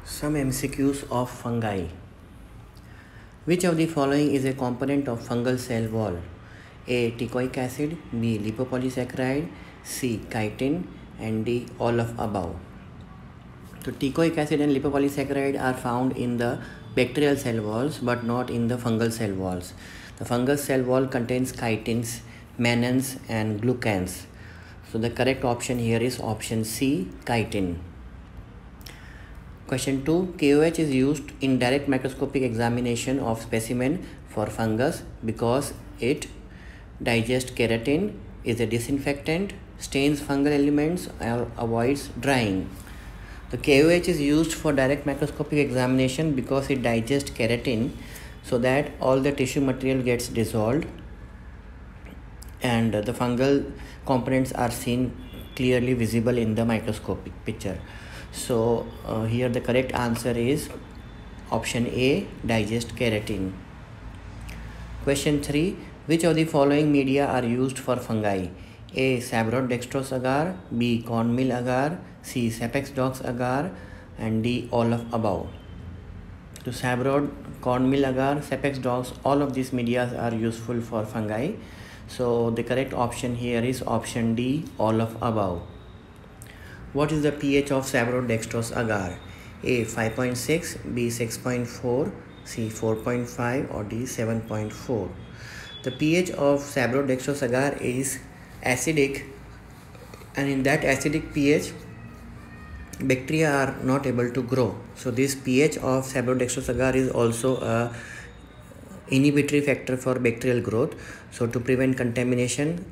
Some MCQs of fungi. Which of the following is a component of fungal cell wall? A. Teichoic acid, B. Lipopolysaccharide, C. Chitin, and D. All of above. So teichoic acid and lipopolysaccharide are found in the bacterial cell walls but not in the fungal cell walls. The fungal cell wall contains chitins, mannans, and glucans. So the correct option here is option C, chitin. Question 2. KOH is used in direct microscopic examination of specimen for fungus because it digests keratin, is a disinfectant, stains fungal elements, or avoids drying. The KOH is used for direct microscopic examination because it digests keratin so that all the tissue material gets dissolved and the fungal components are seen clearly visible in the microscopic picture. So here the correct answer is option A, digest keratin. Question 3. Which of the following media are used for fungi? A. Sabrod dextrose agar, B. corn meal agar, C. Sapex dox agar, and D. all of above. So Sabrod, corn meal agar, Sapex dox, all of these media are useful for fungi. So the correct option here is option D, all of above. What is the pH of Sabrod dextrose agar? A. 5.6, B. 6.4, C. 4.5, or D. 7.4. The pH of Sabrod dextrose agar is acidic, and in that acidic pH bacteria are not able to grow. So this pH of Sabrod dextrose agar is also a inhibitory factor for bacterial growth. So to prevent contamination,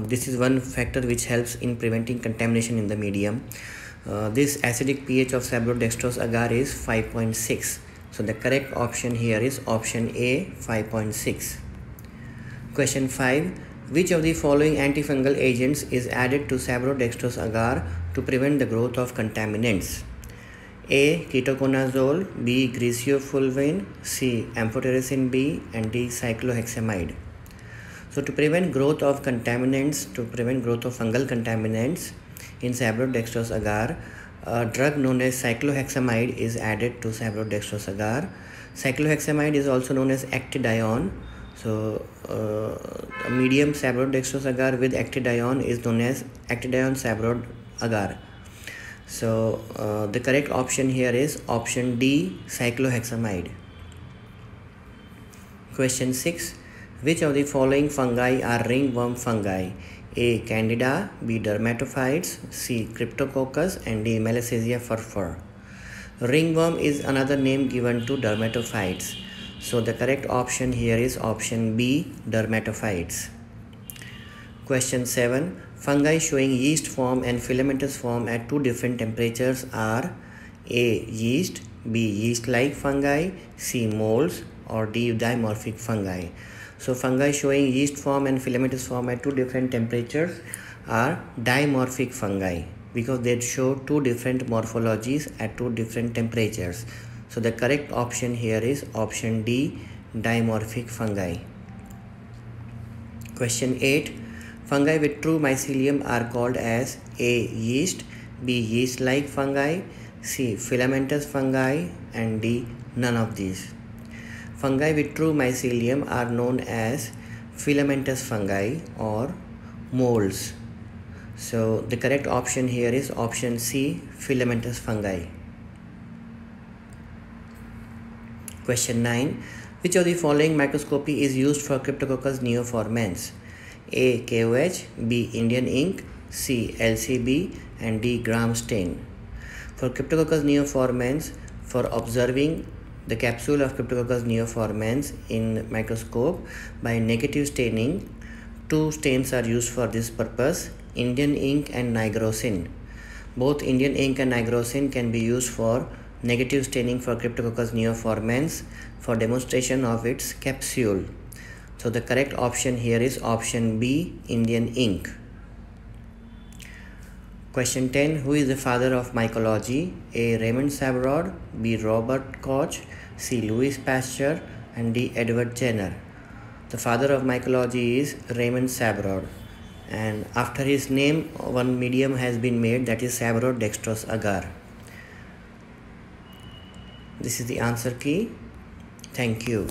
this is one factor which helps in preventing contamination in the medium. This acidic pH of Sabrod dextrose agar is 5.6. So the correct option here is option A, 5.6. Question 5. Which of the following antifungal agents is added to Sabrod dextrose agar to prevent the growth of contaminants? A. Ketoconazole, B. Griseofulvin, C. Amphotericin B, and D. Cyclohexamide. So to prevent growth of contaminants, to prevent growth of fungal contaminants in Sabrod dextrose agar, a drug known as cyclohexamide is added to Sabrod dextrose agar. Cyclohexamide is also known as actidione. So a medium Sabrod dextrose agar with actidione is known as actidione Sabrod agar. So the correct option here is option D, cyclohexamide. Question 6. Which of the following fungi are ringworm fungi? A. Candida, B. Dermatophytes, C. Cryptococcus, and D. Malassezia furfur. Ringworm is another name given to dermatophytes. So the correct option here is option B, dermatophytes. Question 7. Fungi showing yeast form and filamentous form at two different temperatures are A. Yeast, B. Yeast-like fungi, C. Molds, or D. Dimorphic fungi. So fungi showing yeast form and filamentous form at two different temperatures are dimorphic fungi because they show two different morphologies at two different temperatures. So the correct option here is option D, dimorphic fungi. Question 8. Fungi with true mycelium are called as A. Yeast, B. Yeast-like fungi, C. Filamentous fungi, and D. none of these. Fungi with true mycelium are known as filamentous fungi or molds. So the correct option here is option C, filamentous fungi. Question 9. Which of the following microscopy is used for Cryptococcus neoformans? A. KOH, B. Indian ink, C. LCB, and D. Gram stain. For Cryptococcus neoformans, for observing the capsule of Cryptococcus neoformans in microscope by negative staining, two stains are used for this purpose, Indian ink and nigrosin. Both Indian ink and nigrosin can be used for negative staining for Cryptococcus neoformans for demonstration of its capsule. So the correct option here is option B, Indian ink. Question 10. Who is the father of mycology? A. Raymond Sabrod, B. Robert Koch, C. Louis Pasteur, and D. Edward Jenner. The father of mycology is Raymond Sabrod, and after his name one medium has been made, that is Sabrod dextrose agar. This is the answer key. Thank you.